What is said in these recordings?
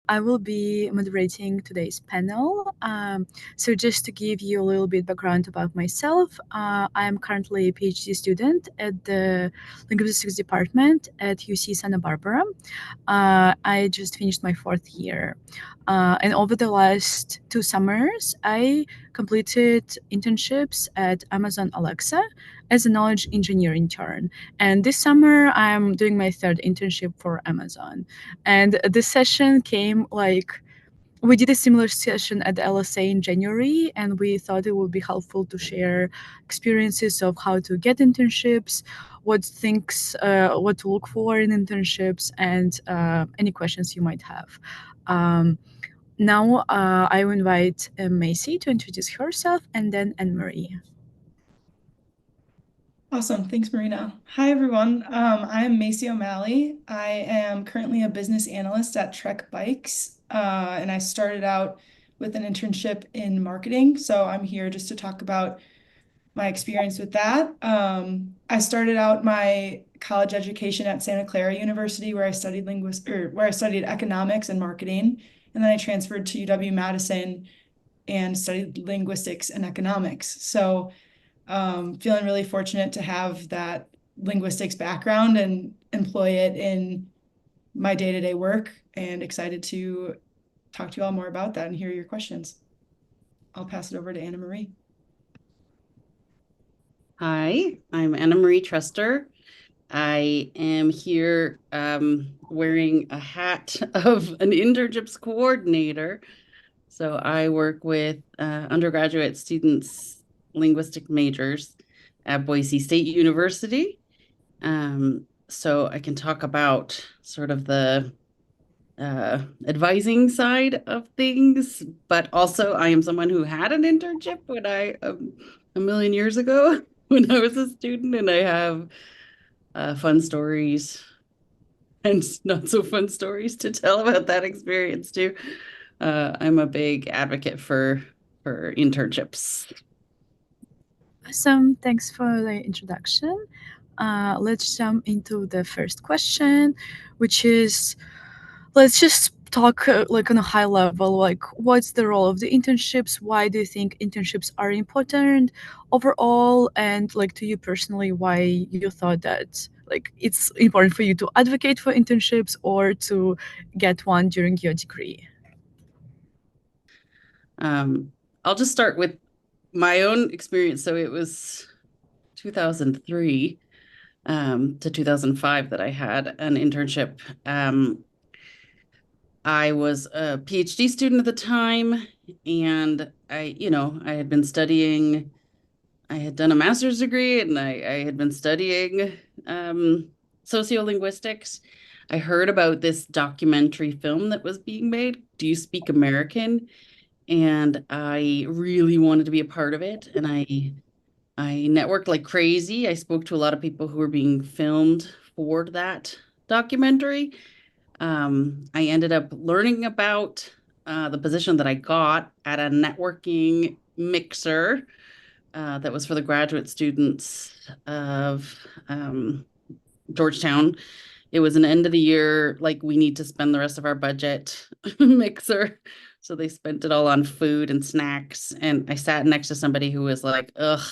I will be moderating today's panel. So just to give you a little bit background about myself, I am currently a PhD student at the Linguistics department at UC Santa Barbara. I just finished my fourth year. And over the last 2 summers, I completed internships at Amazon Alexa as a knowledge engineer intern. And this summer, I'm doing my third internship for Amazon. And this session came we did a similar session at the LSA in January, and we thought it would be helpful to share experiences of how to get internships, what to look for in internships, and any questions you might have. Now, I will invite Macy to introduce herself, and then Anne-Marie. Awesome. Thanks, Marina. Hi, everyone. I'm Macy O'Malley. I am currently a business analyst at Trek Bikes, and I started out with an internship in marketing. So I'm here just to talk about my experience with that. I started out my college education at Santa Clara University, where I studied where I studied economics and marketing, and then I transferred to UW-Madison and studied linguistics and economics. So feeling really fortunate to have that linguistics background and employ it in my day-to-day work, and excited to talk to you all more about that and hear your questions. I'll pass it over to Anna Marie. Hi, I'm Anna Marie Truster. I am here wearing a hat of an internships coordinator. So I work with undergraduate students, linguistic majors at Boise State University. So I can talk about sort of the advising side of things, but also I am someone who had an internship when a million years ago when I was a student, and I have fun stories and not so fun stories to tell about that experience too. I'm a big advocate for internships. Awesome. Thanks for the introduction. Let's jump into the first question, which is, let's just talk on a high level, what's the role of the internships? Why do you think internships are important overall? And to you personally, why you thought that it's important for you to advocate for internships or to get one during your degree? I'll just start with my own experience. So it was 2003 to 2005 that I had an internship. I was a PhD student at the time, and I had been studying. I had done a master's degree, and I had been studying sociolinguistics. I heard about this documentary film that was being made, Do You Speak American? And I really wanted to be a part of it. And I networked like crazy. I spoke to a lot of people who were being filmed for that documentary. I ended up learning about the position that I got at a networking mixer that was for the graduate students of Georgetown. It was an end of the year, like we need to spend the rest of our budget mixer. So they spent it all on food and snacks. And I sat next to somebody who was like, ugh,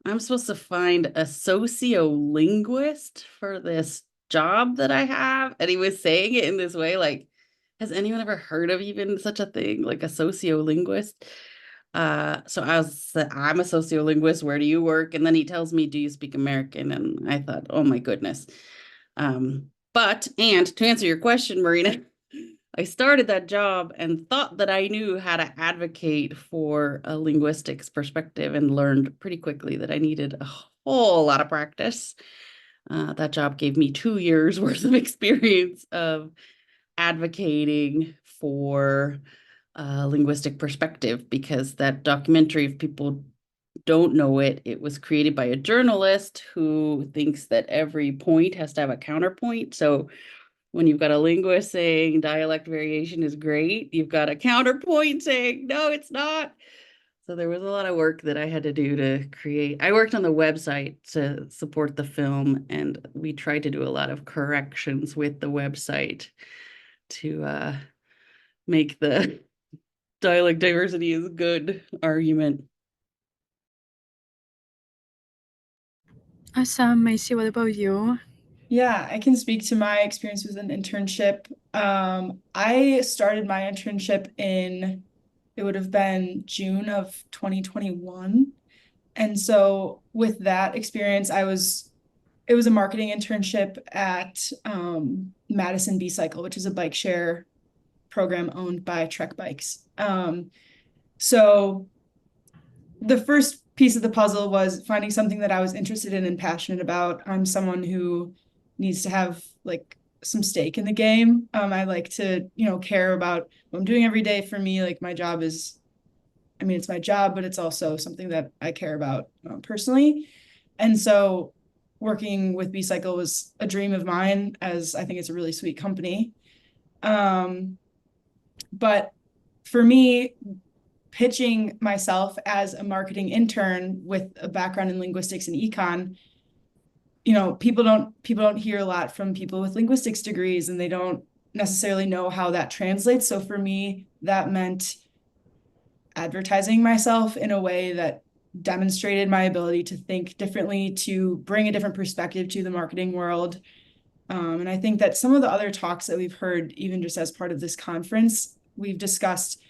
I'm supposed to find a sociolinguist for this job that I have. And he was saying it in this way, like, has anyone ever heard of even such a thing, like a sociolinguist? So I'm a sociolinguist. Where do you work? And then he tells me, do you speak American? And I thought, oh my goodness. And to answer your question, Marina, I started that job and thought that I knew how to advocate for a linguistics perspective, and learned pretty quickly that I needed a whole lot of practice. That job gave me 2 years worth of experience of advocating for a linguistic perspective, because that documentary, if people don't know it, it was created by a journalist who thinks that every point has to have a counterpoint. So when you've got a linguist saying dialect variation is great, you've got a counterpoint saying, no, it's not. So there was a lot of work that I had to do to create. I worked on the website to support the film, and we tried to do a lot of corrections with the website to make the dialect diversity is good argument. Awesome. Macy, what about you? Yeah, I can speak to my experience with an internship. I started my internship it would have been June of 2021. And so with that experience, it was a marketing internship at Madison B-Cycle, which is a bike share program owned by Trek Bikes. So the first piece of the puzzle was finding something that I was interested in and passionate about. I'm someone who needs to have like some stake in the game. I like to, care about what I'm doing every day. For me, like my job is, I mean, it's my job, but it's also something that I care about personally. And so working with B-Cycle was a dream of mine, as I think it's a really sweet company. But for me, pitching myself as a marketing intern with a background in linguistics and econ, people don't hear a lot from people with linguistics degrees, and they don't necessarily know how that translates. So for me, that meant advertising myself in a way that demonstrated my ability to think differently, to bring a different perspective to the marketing world. And I think that some of the other talks that we've heard, even just as part of this conference, we've discussed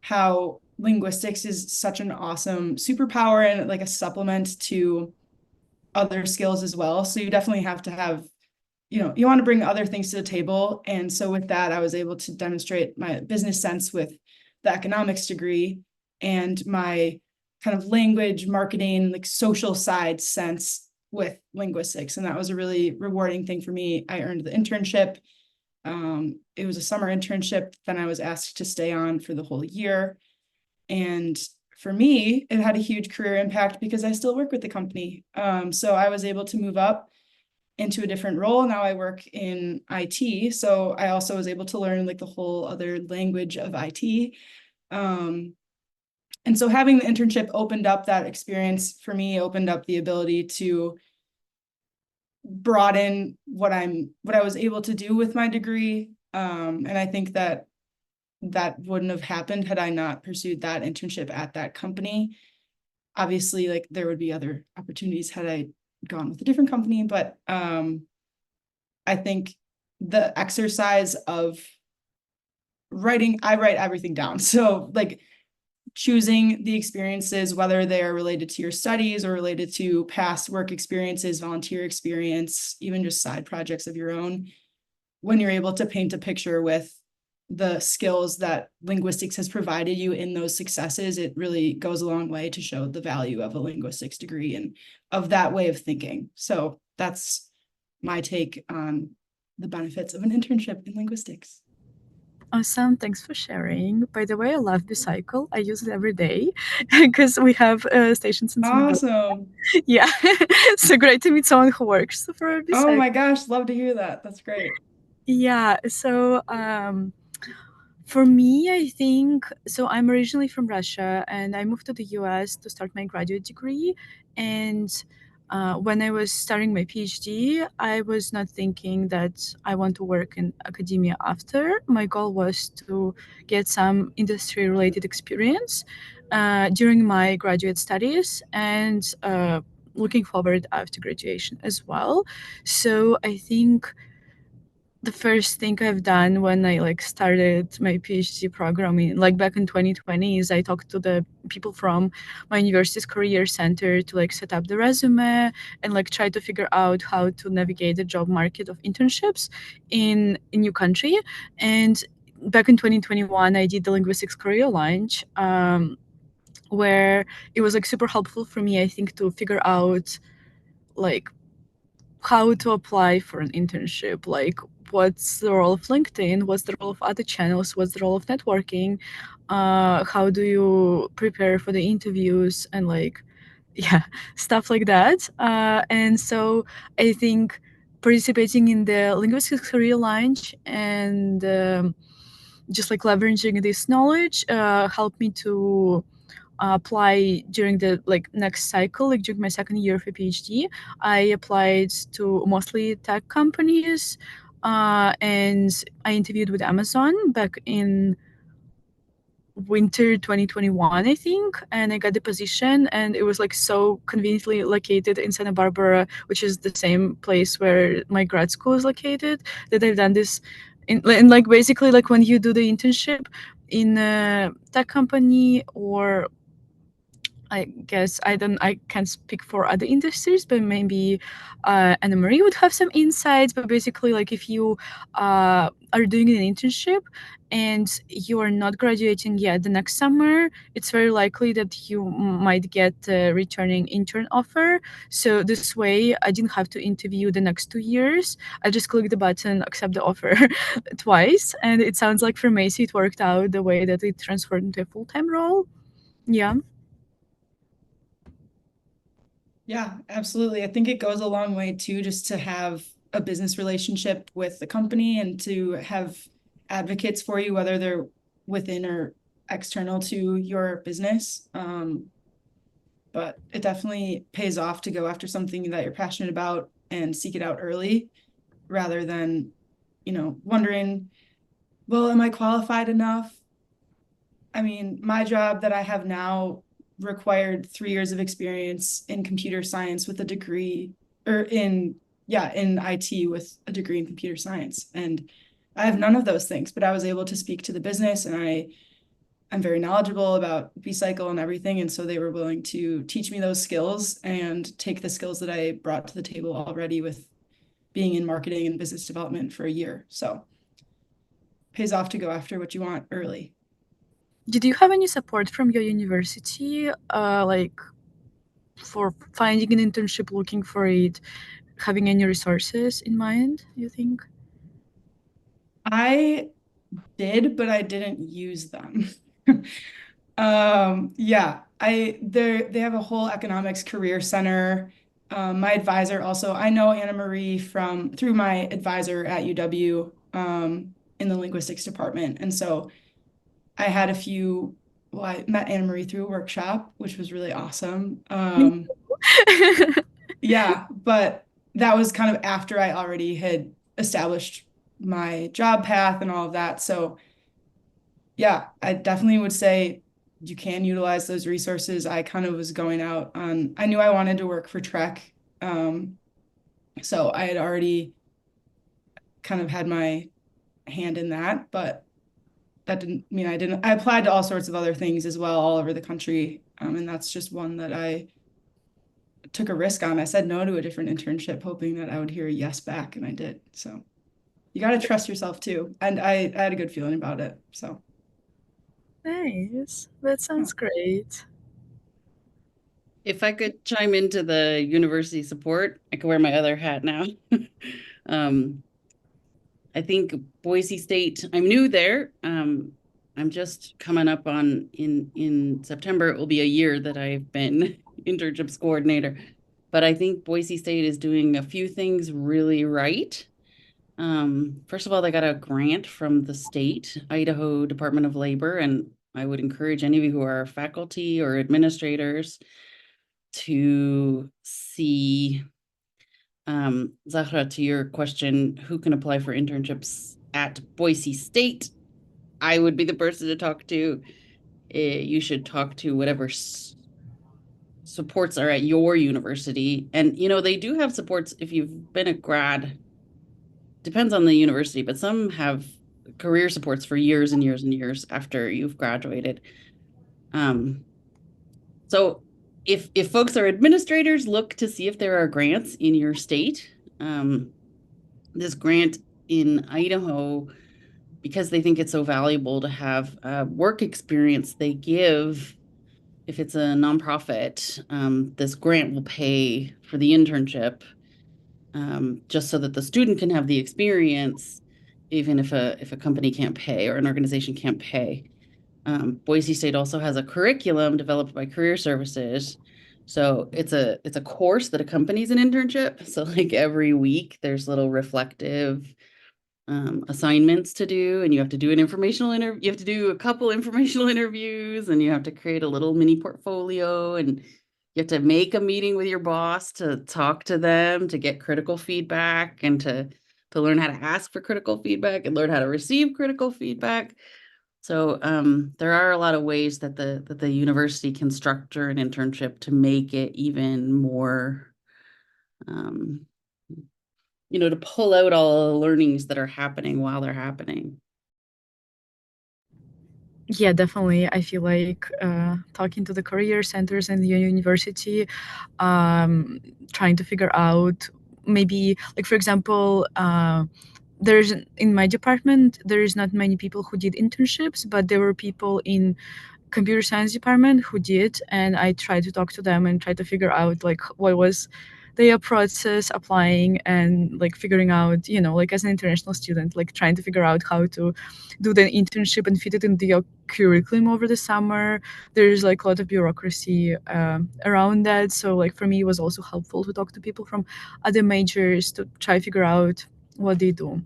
how linguistics is such an awesome superpower and like a supplement to other skills as well. So you definitely have to have, you want to bring other things to the table. And so with that, I was able to demonstrate my business sense with the economics degree and my kind of language, marketing, like social side sense with linguistics. And that was a really rewarding thing for me. I earned the internship. It was a summer internship. Then I was asked to stay on for the whole year. And for me, it had a huge career impact because I still work with the company. So I was able to move up into a different role. Now I work in IT. So I also was able to learn like the whole other language of IT. And so having the internship opened up that experience for me, opened up the ability to broaden what I was able to do with my degree. And I think that wouldn't have happened had I not pursued that internship at that company. Obviously, like there would be other opportunities had I gone with a different company, but I think the exercise of writing, I write everything down. So like choosing the experiences, whether they are related to your studies or related to past work experiences, volunteer experience, even just side projects of your own, when you're able to paint a picture with the skills that linguistics has provided you in those successes, it really goes a long way to show the value of a linguistics degree and of that way of thinking. So that's my take on the benefits of an internship in linguistics. Awesome. Thanks for sharing. By the way, I love Bicycle. I use it every day because we have stations in St. Awesome. Yeah. So great to meet someone who works for Bicycle. Oh my gosh, love to hear that. That's great. Yeah. So for me, I think so. I'm originally from Russia and I moved to the US to start my graduate degree. And when I was starting my PhD, I was not thinking that I want to work in academia after. My goal was to get some industry related experience during my graduate studies and looking forward after graduation as well. So I think the first thing I've done when I started my PhD program back in 2020 is I talked to the people from my university's career center to set up the resume and try to figure out how to navigate the job market of internships in a new country. And back in 2021, I did the linguistics career launch. Where it was super helpful for me, I think, to figure out like how to apply for an internship, what's the role of LinkedIn, what's the role of other channels, what's the role of networking, how do you prepare for the interviews, and yeah, stuff like that. And so I think participating in the linguistics career launch and just leveraging this knowledge helped me to apply during the next cycle, during my second year of a PhD. I applied to mostly tech companies, and I interviewed with Amazon back in winter 2021, I think, and I got the position, and it was like so conveniently located in Santa Barbara, which is the same place where my grad school is located, that I've done this in like basically like when you do the internship in a tech company, or I guess I can't speak for other industries, but maybe Anna Marie would have some insights. But basically, like if you are doing an internship and you are not graduating yet the next summer, it's very likely that you might get a returning intern offer. So this way, I didn't have to interview the next 2 years. I just clicked the button, accept the offer twice, and it sounds like for Macy it worked out the way that it transferred into a full-time role. Yeah. Yeah, absolutely. I think it goes a long way too, just to have a business relationship with the company and to have advocates for you, whether they're within or external to your business. But it definitely pays off to go after something that you're passionate about and seek it out early rather than, wondering, well, am I qualified enough? I mean, my job that I have now required 3 years of experience in computer science with a degree, or in IT with a degree in computer science. And I have none of those things, but I was able to speak to the business, and I'm very knowledgeable about B-cycle and everything. And so they were willing to teach me those skills and take the skills that I brought to the table already with being in marketing and business development for a year. So pays off to go after what you want early. Did you have any support from your university, like for finding an internship, looking for it, having any resources in mind, you think? I did, but I didn't use them. Yeah, they have a whole economics career center. My advisor also, I know Anna Marie through my advisor at UW, in the linguistics department. And so I had I met Anna Marie through a workshop, which was really awesome. Yeah, but that was kind of after I already had established my job path and all of that. So yeah, I definitely would say you can utilize those resources. I kind of was going out I knew I wanted to work for Trek. So I had already kind of had my hand in that, but that didn't mean I applied to all sorts of other things as well, all over the country. And that's just one that I took a risk on. I said no to a different internship, hoping that I would hear a yes back, and I did. So you got to trust yourself too. And I had a good feeling about it. So Nice. That sounds great. If I could chime into the university support, I could wear my other hat now. I think Boise State, I'm new there. I'm just coming up on in September, it will be a year that I've been internships coordinator. But I think Boise State is doing a few things really right. First of all, they got a grant from the state, Idaho Department of Labor, and I would encourage any of you who are faculty or administrators to see, Zahra, to your question, who can apply for internships at Boise State? I would be the person to talk to. You should talk to whatever supports are at your university. And, they do have supports if you've been a grad. Depends on the university, but some have career supports for years and years and years after you've graduated. So if folks are administrators, look to see if there are grants in your state. This grant in Idaho, because they think it's so valuable to have work experience, they give, if it's a nonprofit, this grant will pay for the internship, just so that the student can have the experience, even if a company can't pay or an organization can't pay. Boise State also has a curriculum developed by Career Services. So it's a course that accompanies an internship. So like every week there's little reflective assignments to do, and you have to do an informational interview. You have to do a couple informational interviews, and you have to create a little mini portfolio, and you have to make a meeting with your boss to talk to them, to get critical feedback, and to learn how to ask for critical feedback and learn how to receive critical feedback. So there are a lot of ways that the university can structure an internship to make it even more, to pull out all the learnings that are happening while they're happening. Yeah, definitely. I feel like talking to the career centers and the university, trying to figure out maybe, like, for example, in my department, there is not many people who did internships, but there were people in computer science department who did, and I tried to talk to them and try to figure out like what was their process applying and like figuring out, like as an international student, like trying to figure out how to do the internship and fit it into your curriculum over the summer. There's like a lot of bureaucracy around that. So like for me, it was also helpful to talk to people from other majors to try to figure out what they do.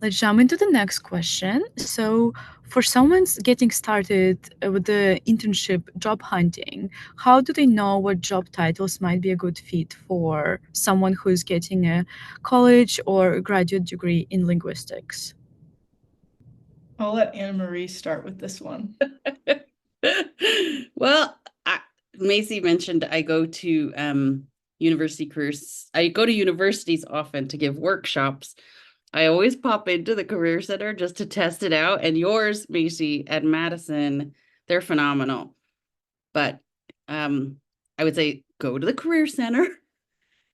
Let's jump into the next question. So, for someone getting started with the internship job hunting, how do they know what job titles might be a good fit for someone who is getting a college or graduate degree in linguistics? I'll let Anna Marie start with this one. Well, Macy mentioned I go to university careers. I go to universities often to give workshops. I always pop into the Career Center just to test it out. And yours, Macy, at Madison, they're phenomenal. But I would say go to the Career Center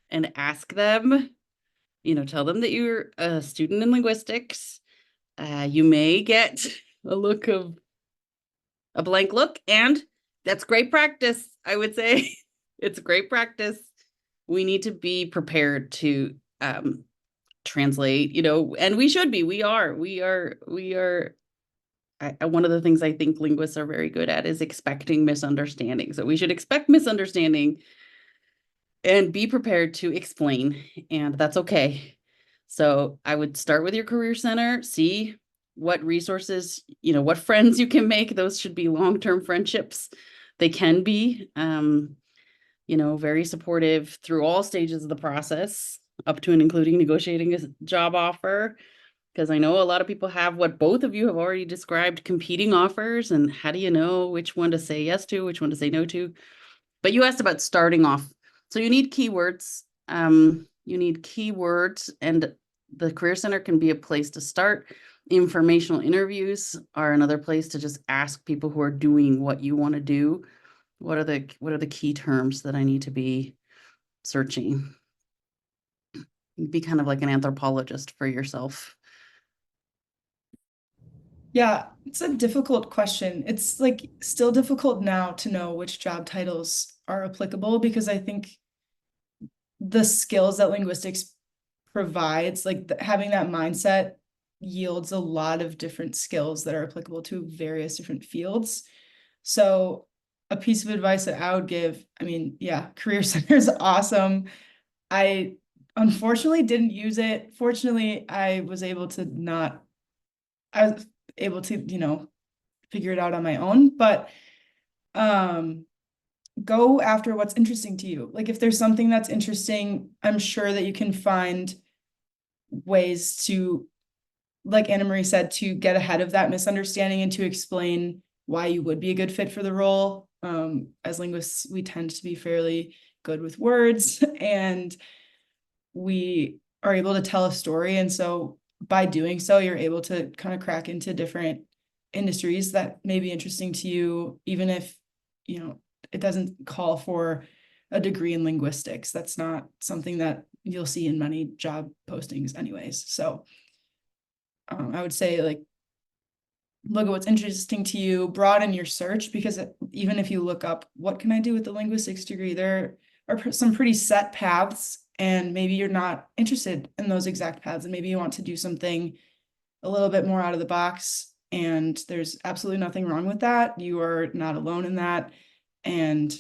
and ask them, tell them that you're a student in linguistics. You may get a blank look, and that's great practice, I would say. It's great practice. We need to be prepared to translate, and we should be. We are. One of the things I think linguists are very good at is expecting misunderstanding. So we should expect misunderstanding and be prepared to explain, and that's okay. So I would start with your Career Center, see what resources, what friends you can make. Those should be long-term friendships. They can be, very supportive through all stages of the process, up to and including negotiating a job offer. Because I know a lot of people have what both of you have already described, competing offers, and how do you know which one to say yes to, which one to say no to? But you asked about starting off. So you need keywords. And the Career Center can be a place to start. Informational interviews are another place to just ask people who are doing what you want to do. What are the key terms that I need to be searching? Be kind of like an anthropologist for yourself. Yeah, it's a difficult question. It's like still difficult now to know which job titles are applicable, because I think the skills that linguistics provides, like having that mindset yields a lot of different skills that are applicable to various different fields. So a piece of advice that I would give, I mean, yeah, Career Center is awesome. I unfortunately didn't use it. Fortunately, I was able to, figure it out on my own, but go after what's interesting to you. Like if there's something that's interesting, I'm sure that you can find ways to, like Anna Marie said, to get ahead of that misunderstanding and to explain why you would be a good fit for the role. As linguists, we tend to be fairly good with words and we are able to tell a story. And so by doing so, you're able to kind of crack into different industries that may be interesting to you, even if, it doesn't call for a degree in linguistics. That's not something that you'll see in many job postings anyways. So I would say like, look at what's interesting to you, broaden your search, because even if you look up, what can I do with the linguistics degree? There are some pretty set paths, and maybe you're not interested in those exact paths, and maybe you want to do something a little bit more out of the box, and there's absolutely nothing wrong with that. You are not alone in that. And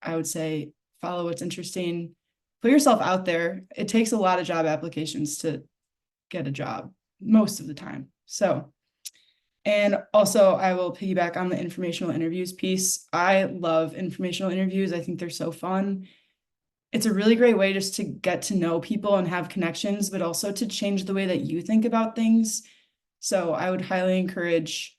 I would say follow what's interesting, put yourself out there. It takes a lot of job applications to get a job most of the time. So, and also I will piggyback on the informational interviews piece. I love informational interviews. I think they're so fun. it's a really great way just to get to know people and have connections, but also to change the way that you think about things. So I would highly encourage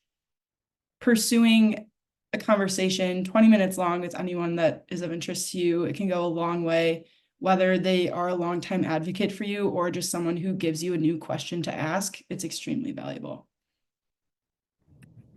pursuing a conversation 20 minutes long with anyone that is of interest to you. It can go a long way, whether they are a longtime advocate for you or just someone who gives you a new question to ask. It's extremely valuable.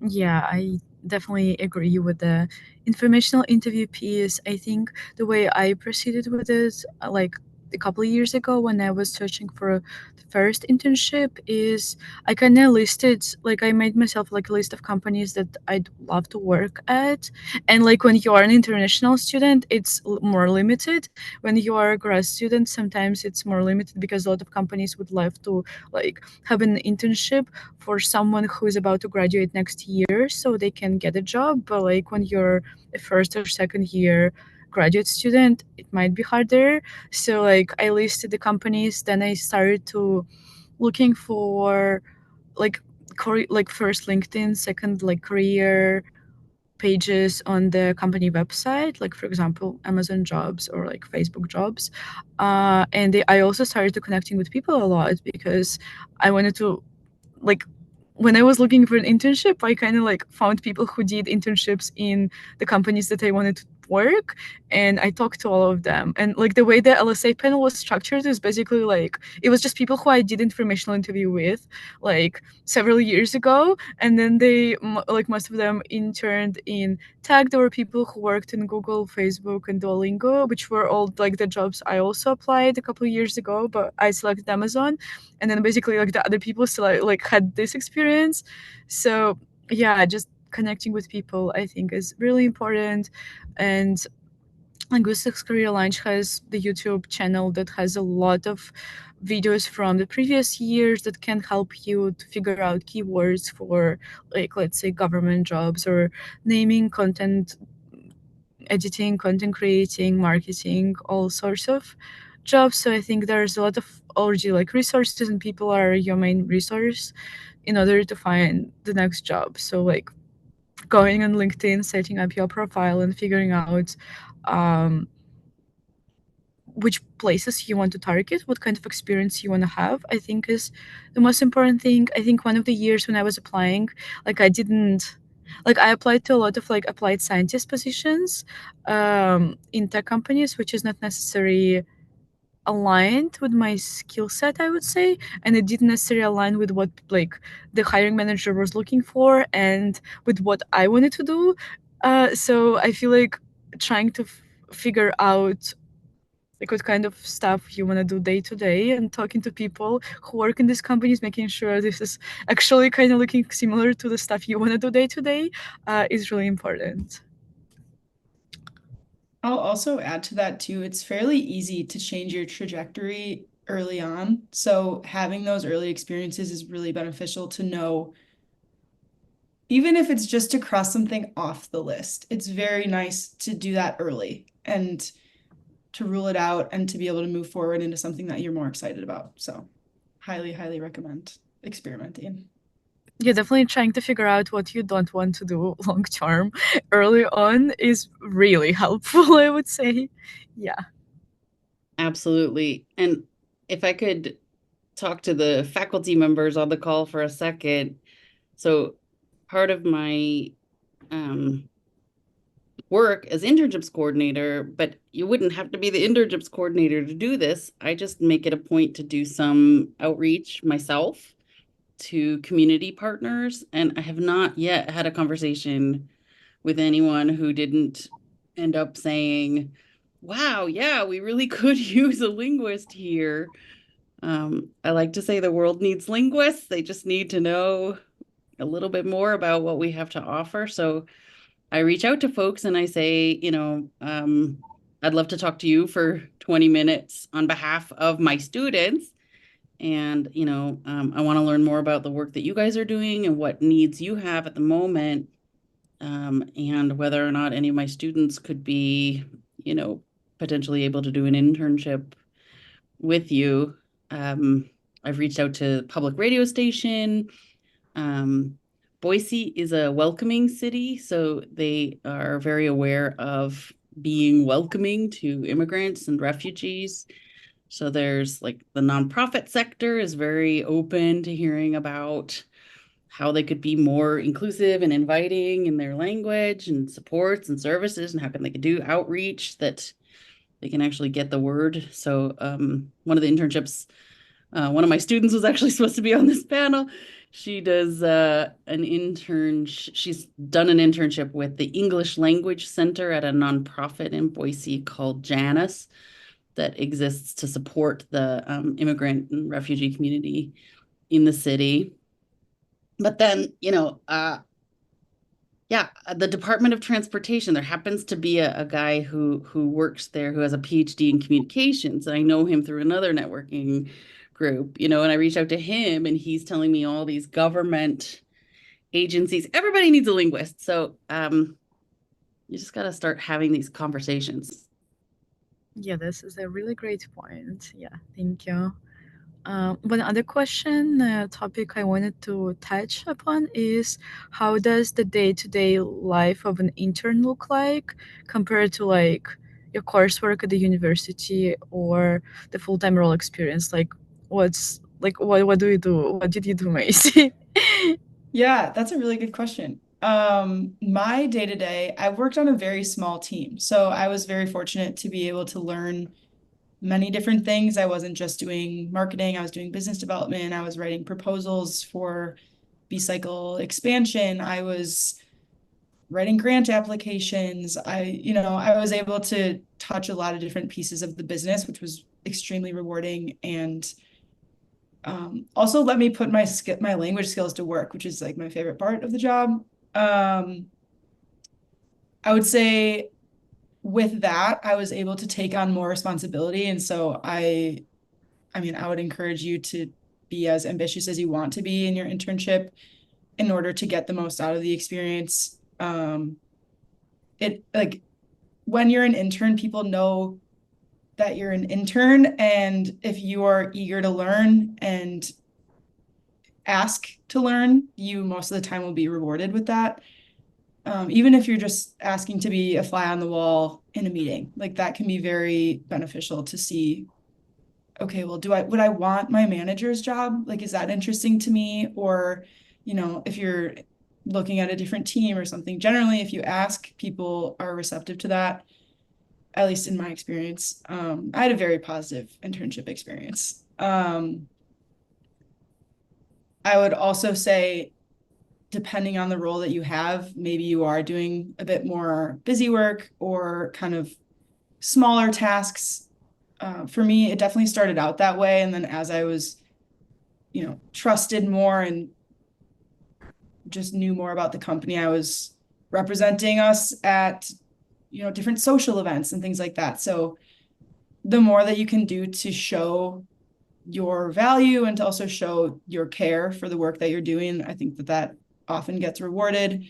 Yeah, I definitely agree with the informational interview piece. I think the way I proceeded with it, like a couple of years ago when I was searching for the first internship, is I kind of listed, like, I made myself like a list of companies that I'd love to work at. And like when you are an international student, it's more limited. When you are a grad student, sometimes it's more limited because a lot of companies would love to like have an internship for someone who is about to graduate next year so they can get a job. But like when you're a first or second year graduate student, it might be harder. So like I listed the companies, then I started to looking for like like first LinkedIn, second like career pages on the company website, like for example Amazon jobs or like Facebook jobs. I also started to connecting with people a lot because I wanted to like when I was looking for an internship, I kind of like found people who did internships in the companies that I wanted to work, and I talked to all of them. And like the way the LSA panel was structured is basically like it was just people who I did informational interview with like several years ago, and then like most of them interned in tech. There were people who worked in Google, Facebook, and Duolingo, which were all like the jobs I also applied a couple of years ago, but I selected Amazon. And then basically like the other people still like had this experience. So yeah, just connecting with people I think is really important. And Linguistics Career Launch has the YouTube channel that has a lot of videos from the previous years that can help you to figure out keywords for like let's say government jobs or naming content editing, content creating, marketing, all sorts of jobs. So I think there's a lot of already like resources and people are your main resource in order to find the next job. So like going on LinkedIn, setting up your profile and figuring out um, which places you want to target, what kind of experience you want to have, I think is the most important thing. I think one of the years when I was applying, like I didn't like I applied to a lot of like applied scientist positions in tech companies, which is not necessarily aligned with my skill set, I would say, and it didn't necessarily align with what like the hiring manager was looking for and with what I wanted to do. So I feel like trying to figure out like what kind of stuff you want to do day to day and talking to people who work in these companies, making sure this is actually kind of looking similar to the stuff you want to do day to day is really important. I'll also add to that too, it's fairly easy to change your trajectory early on. So having those early experiences is really beneficial to know, even if it's just to cross something off the list. It's very nice to do that early and to rule it out and to be able to move forward into something that you're more excited about. So highly, highly recommend experimenting. Yeah, definitely trying to figure out what you don't want to do long term early on is really helpful, I would say. Yeah. Absolutely. And if I could talk to the faculty members on the call for a second. So part of my work as internships coordinator, but you wouldn't have to be the internships coordinator to do this. I just make it a point to do some outreach myself to community partners. And I have not yet had a conversation with anyone who didn't end up saying, wow, yeah, we really could use a linguist here. I like to say the world needs linguists. They just need to know a little bit more about what we have to offer. So I reach out to folks and I say, I'd love to talk to you for 20 minutes on behalf of my students. And, I want to learn more about the work that you guys are doing and what needs you have at the moment. And whether or not any of my students could be, potentially able to do an internship with you. I've reached out to public radio station. Boise is a welcoming city, so they are very aware of being welcoming to immigrants and refugees. So there's like the nonprofit sector is very open to hearing about how they could be more inclusive and inviting in their language and supports and services, and how can they do outreach that they can actually get the word. So one of the internships, one of my students was actually supposed to be on this panel. She does she's done an internship with the English Language Center at a nonprofit in Boise called Janus that exists to support the immigrant and refugee community in the city. But then, the Department of Transportation, there happens to be a guy who works there who has a PhD in communications. And I know him through another networking group, and I reached out to him and he's telling me all these government agencies, everybody needs a linguist. So you just got to start having these conversations. Yeah, this is a really great point. Yeah, thank you. One other topic I wanted to touch upon is how does the day-to-day life of an intern look like compared to like your coursework at the university or the full-time role experience? Like, what do you do? What did you do, Macy? Yeah, that's a really good question. My day-to-day, I worked on a very small team, so I was very fortunate to be able to learn many different things. I wasn't just doing marketing, I was doing business development, I was writing proposals for B-cycle expansion, I was writing grant applications. I was able to touch a lot of different pieces of the business, which was extremely rewarding and also let me put my language skills to work, which is like my favorite part of the job. I would say with that, I was able to take on more responsibility. And so I would encourage you to be as ambitious as you want to be in your internship in order to get the most out of the experience. When you're an intern, people know that you're an intern, and if you are eager to learn and ask to learn, you most of the time will be rewarded with that. Even if you're just asking to be a fly on the wall in a meeting, like that can be very beneficial to see, okay, well, would I want my manager's job? Like, is that interesting to me? Or, if you're looking at a different team or something, generally, if you ask, people are receptive to that, at least in my experience. I had a very positive internship experience. I would also say, depending on the role that you have, maybe you are doing a bit more busy work or kind of smaller tasks. For me, it definitely started out that way. And then as I was, trusted more and just knew more about the company, I was representing us at, different social events and things like that. So the more that you can do to show your value and to also show your care for the work that you're doing, I think that often gets rewarded.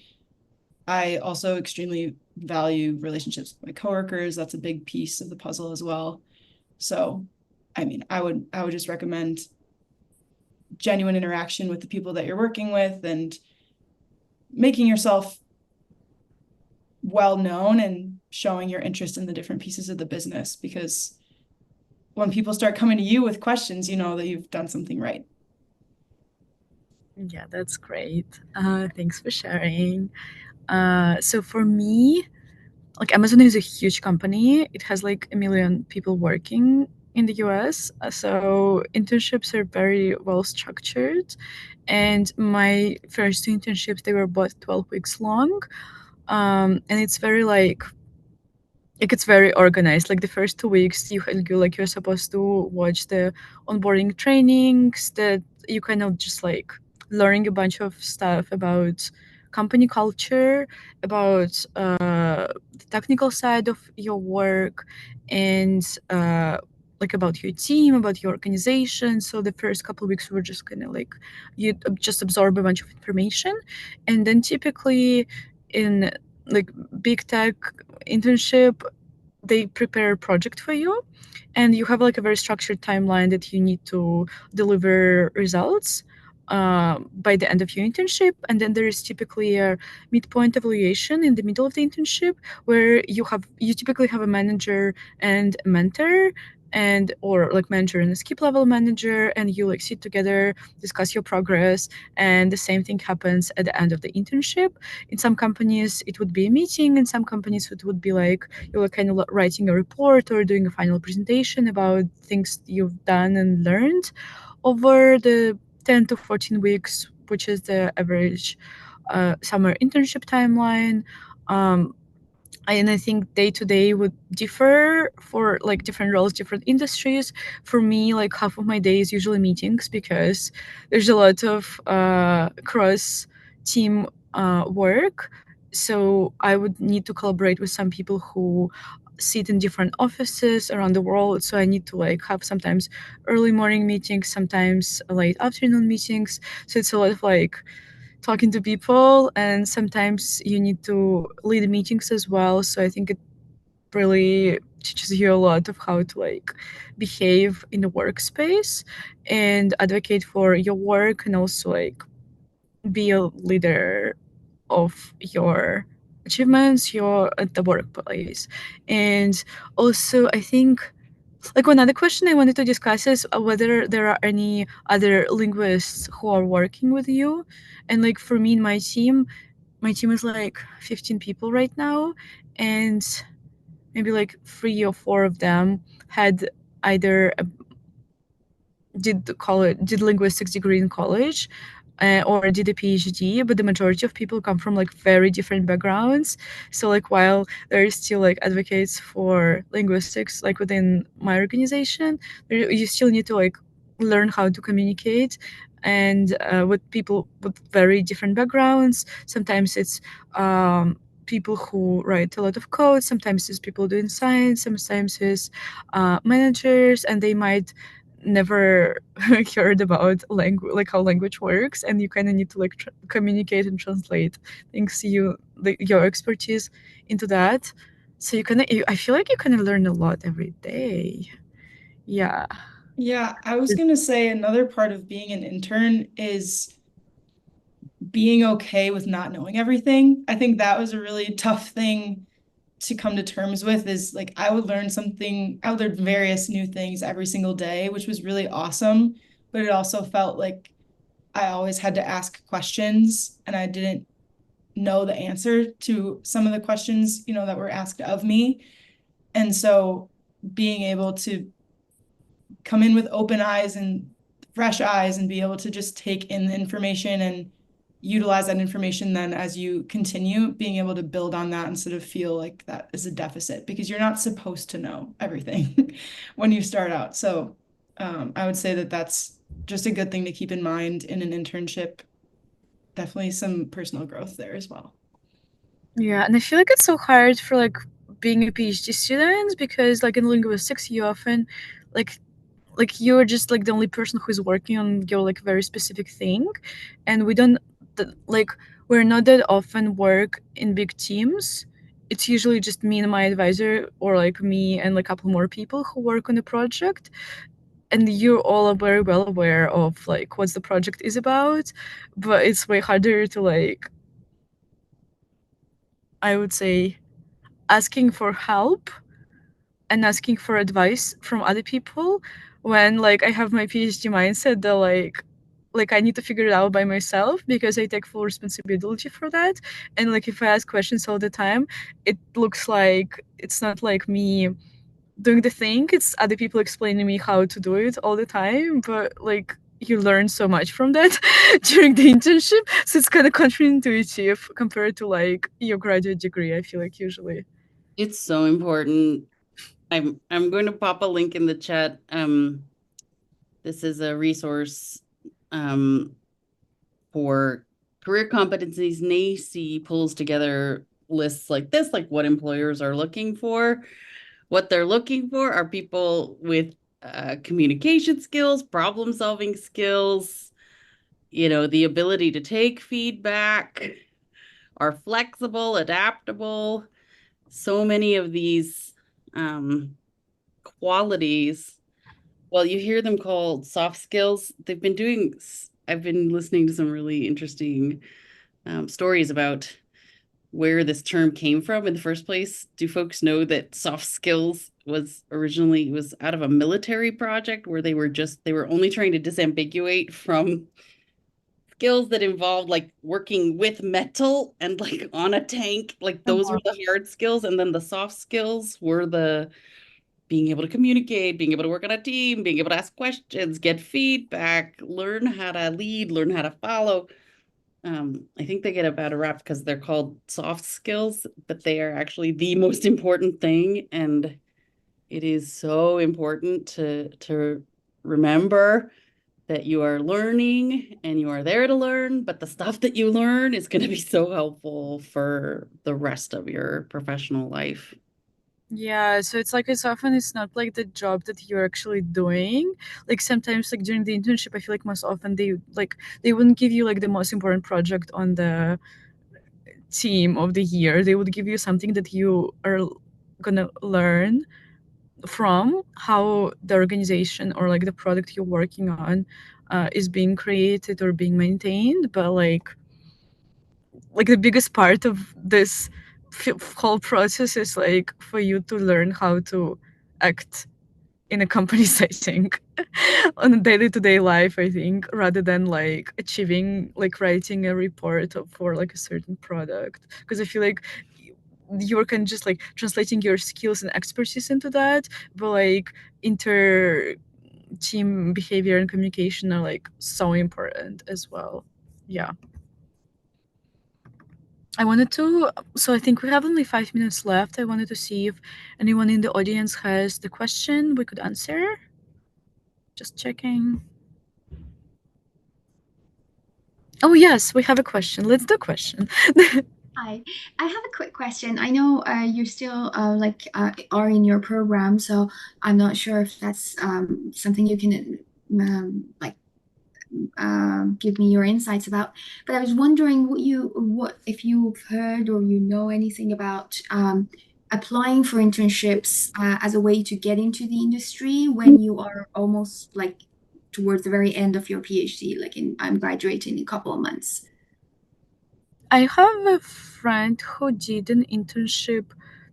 I also extremely value relationships with my coworkers. That's a big piece of the puzzle as well. So, I would just recommend genuine interaction with the people that you're working with and making yourself well known and showing your interest in the different pieces of the business, because when people start coming to you with questions, you know that you've done something right. Yeah, that's great. Thanks for sharing. So for me, like Amazon is a huge company. It has like 1 million people working in the US. So internships are very well structured. And my first two internships, they were both 12 weeks long. And it's very it's very organized. Like the first 2 weeks, you're supposed to watch the onboarding trainings that you kind of just like learning a bunch of stuff about company culture, about the technical side of your work, and like about your team, about your organization. So the first couple of weeks were just kind of like you just absorb a bunch of information, and then typically in like big tech internship, they prepare a project for you, and you have like a very structured timeline that you need to deliver results. by the end of your internship, and then there is typically a midpoint evaluation in the middle of the internship where you typically have a manager and a mentor, and or like manager and a skip level manager, and you like sit together, discuss your progress, and the same thing happens at the end of the internship. In some companies it would be a meeting, in some companies it would be like you're kind of writing a report or doing a final presentation about things you've done and learned over the 10 to 14 weeks, which is the average summer internship timeline. Um, and I think day to day would differ for like different roles, different industries. For me, like half of my day is usually meetings because there's a lot of cross team work. So I would need to collaborate with some people who sit in different offices around the world. So I need to like have sometimes early morning meetings, sometimes late afternoon meetings. So it's a lot of like talking to people, and sometimes you need to lead meetings as well. So I think it really teaches you a lot of how to like behave in the workspace and advocate for your work, and also like be a leader of your achievements your at the workplace. And also I think like one other question I wanted to discuss is whether there are any other linguists who are working with you. And like for me in my team is like 15 people right now, and maybe like 3 or 4 of them had either did linguistics degree in college, or did a PhD, but the majority of people come from like very different backgrounds. So like while there is still like advocates for linguistics like within my organization, you still need to like learn how to communicate and with people with very different backgrounds. Sometimes it's people who write a lot of code, sometimes it's people doing science, sometimes it's managers, and they might never heard about language, like how language works, and you kind of need to like communicate and translate things your expertise into that. So I feel like you kind of learn a lot every day. Yeah. Yeah, I was gonna say another part of being an intern is being okay with not knowing everything. I think that was a really tough thing to come to terms with, is like I would learn various new things every single day, which was really awesome. But it also felt like I always had to ask questions and I didn't know the answer to some of the questions, that were asked of me. And so being able to come in with open eyes and fresh eyes and be able to just take in the information and utilize that information then as you continue, being able to build on that instead of feel like that is a deficit, because you're not supposed to know everything when you start out. So I would say that that's just a good thing to keep in mind in an internship. Definitely some personal growth there as well. Yeah, and I feel like it's so hard for like being a PhD student because like in linguistics you often like you're just like the only person who's working on your like very specific thing, and we don't like we're not that often work in big teams. It's usually just me and my advisor, or like me and like a couple more people who work on the project, and you're all very well aware of like what the project is about, but it's way harder to like, I would say, asking for help and asking for advice from other people when like I have my PhD mindset that like I need to figure it out by myself because I take full responsibility for that. And like if I ask questions all the time, it looks like it's not like me doing the thing, it's other people explaining me how to do it all the time. But like you learn so much from that during the internship. So it's kind of counterintuitive compared to like your graduate degree, I feel like usually. It's so important. I'm going to pop a link in the chat. This is a resource for career competencies. NACE pulls together lists like this, like what employers are looking for. What they're looking for are people with communication skills, problem solving skills, the ability to take feedback, are flexible, adaptable. So many of these qualities, well, you hear them called soft skills. They've been doing I've been listening to some really interesting stories about where this term came from in the first place. Do folks know that soft skills was originally out of a military project where they were only trying to disambiguate from skills that involved like working with metal and like on a tank, like those were the hard skills, and then the soft skills were the being able to communicate, being able to work on a team, being able to ask questions, get feedback, learn how to lead, learn how to follow. I think they get a bad rap because they're called soft skills, but they are actually the most important thing. And it is so important to remember that you are learning and you are there to learn, but the stuff that you learn is going to be so helpful for the rest of your professional life. Yeah, so it's like as often it's not like the job that you're actually doing. Like sometimes like during the internship, I feel like most often they wouldn't give you like the most important project on the team of the year. They would give you something that you are gonna learn from how the organization or like the product you're working on is being created or being maintained. But like the biggest part of this whole process is like for you to learn how to act in a company setting on a day-to-day life, I think, rather than like achieving like writing a report for like a certain product, because I feel like you're kind of just like translating your skills and expertise into that, but like inter team behavior and communication are like so important as well. Yeah. So I think we have only 5 minutes left. I wanted to see if anyone in the audience has the question we could answer. Just checking. Oh, yes, we have a question. Let's do a question. Hi, I have a quick question. I know you're still are in your program, so I'm not sure if that's something you can give me your insights about. But I was wondering what if you've heard or you know anything about applying for internships as a way to get into the industry when you are almost like towards the very end of your PhD, I'm graduating in a couple of months. I have a friend who did an internship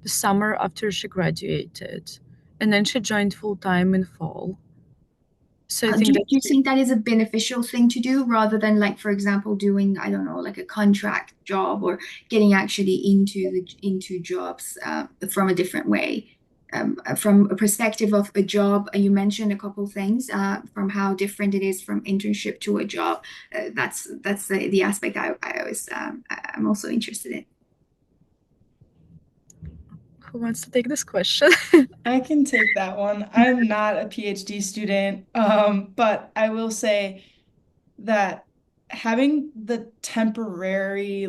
the summer after she graduated, and then she joined full time in fall. So I think Do you think that is a beneficial thing to do rather than like, for example, doing, I don't know, like a contract job or getting actually into jobs from a different way? From a perspective of a job, you mentioned a couple things from how different it is from internship to a job. That's the aspect I'm also interested in. Who wants to take this question? I can take that one. I'm not a PhD student, but I will say that having the temporary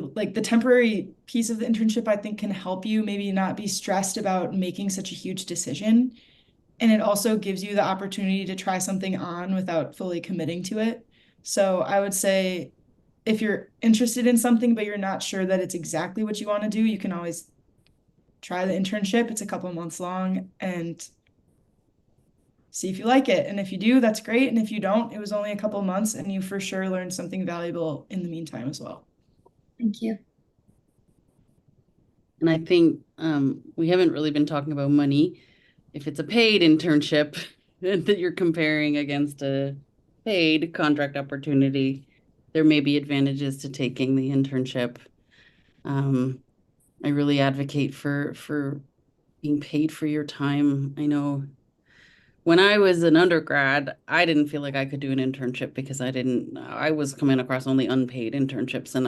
piece of the internship, I think can help you maybe not be stressed about making such a huge decision. And it also gives you the opportunity to try something on without fully committing to it. So I would say if you're interested in something, but you're not sure that it's exactly what you want to do, you can always try the internship. It's a couple months long and see if you like it. And if you do, that's great. And if you don't, it was only a couple months and you for sure learned something valuable in the meantime as well. Thank you. And I think we haven't really been talking about money. If it's a paid internship that you're comparing against a paid contract opportunity, there may be advantages to taking the internship. I really advocate for being paid for your time. I know when I was an undergrad, I didn't feel like I could do an internship because I was coming across only unpaid internships and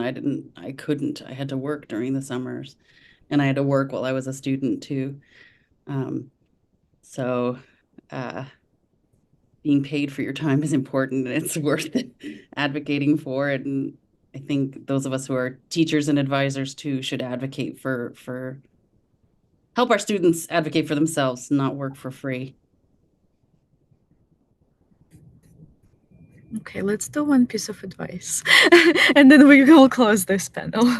I couldn't. I had to work during the summers and I had to work while I was a student too. So being paid for your time is important and it's worth advocating for it. And I think those of us who are teachers and advisors too should advocate for help our students advocate for themselves, not work for free. Okay, let's do one piece of advice, and then we will close this panel.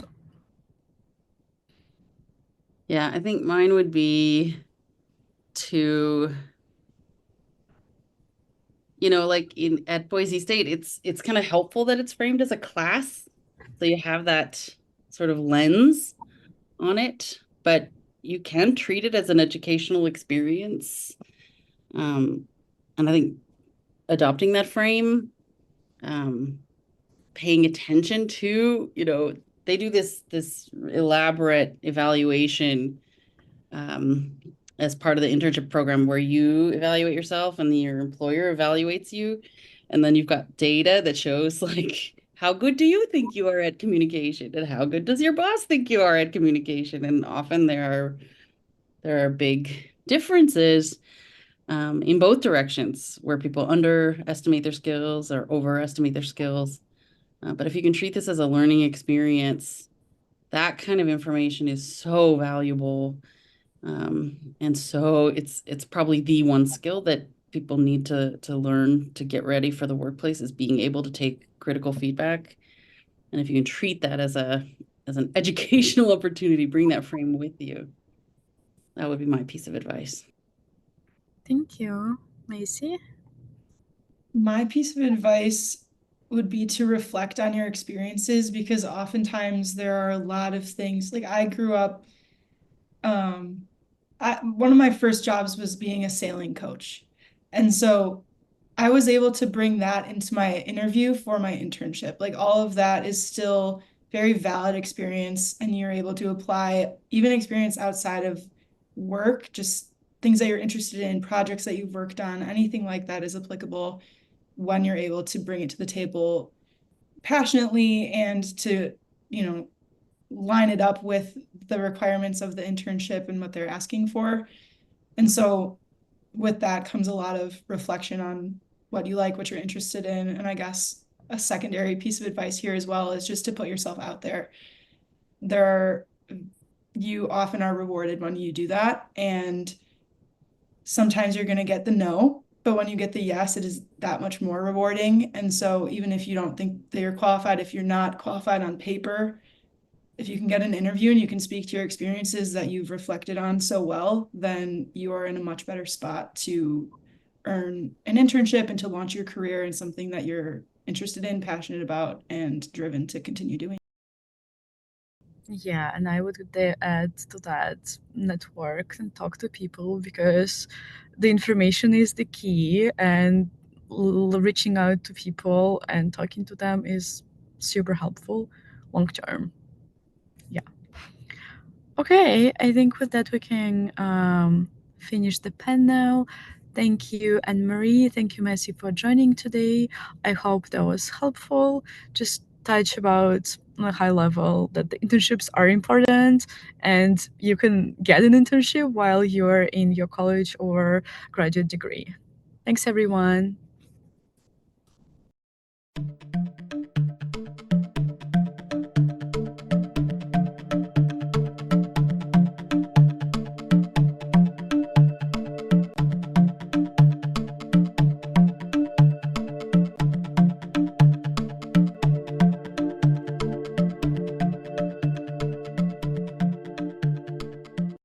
Yeah, I think mine would be to you know, like at Boise State, it's kind of helpful that it's framed as a class. So you have that sort of lens on it, but you can treat it as an educational experience. And I think adopting that frame, paying attention to, you know, they do this elaborate evaluation as part of the internship program where you evaluate yourself and your employer evaluates you. And then you've got data that shows like how good do you think you are at communication and how good does your boss think you are at communication? And often there are big differences in both directions where people underestimate their skills or overestimate their skills. But if you can treat this as a learning experience, that kind of information is so valuable. And so it's probably the one skill that people need to learn to get ready for the workplace is being able to take critical feedback. And if you can treat that as an educational opportunity, bring that frame with you. That would be my piece of advice. Thank you, Macy. My piece of advice would be to reflect on your experiences, because oftentimes there are a lot of things. Like I grew up, one of my first jobs was being a sailing coach. And so I was able to bring that into my interview for my internship. Like all of that is still very valid experience, and you're able to apply even experience outside of work, just things that you're interested in, projects that you've worked on, anything like that is applicable when you're able to bring it to the table passionately and to, you know, line it up with the requirements of the internship and what they're asking for. And so with that comes a lot of reflection on what you like, what you're interested in. And I guess a secondary piece of advice here as well is just to put yourself out there. You often are rewarded when you do that. And sometimes you're going to get the no, but when you get the yes, it is that much more rewarding. And so even if you don't think that you're qualified, if you're not qualified on paper, if you can get an interview and you can speak to your experiences that you've reflected on so well, then you are in a much better spot to earn an internship and to launch your career in something that you're interested in, passionate about, and driven to continue doing. Yeah, and I would add to that, network and talk to people, because the information is the key, and reaching out to people and talking to them is super helpful long term. Yeah. Okay, I think with that we can finish the panel. Thank you, Anne-Marie. Thank you, Messi, for joining today. I hope that was helpful. Just touch about on a high level that the internships are important and you can get an internship while you're in your college or graduate degree. Thanks, everyone.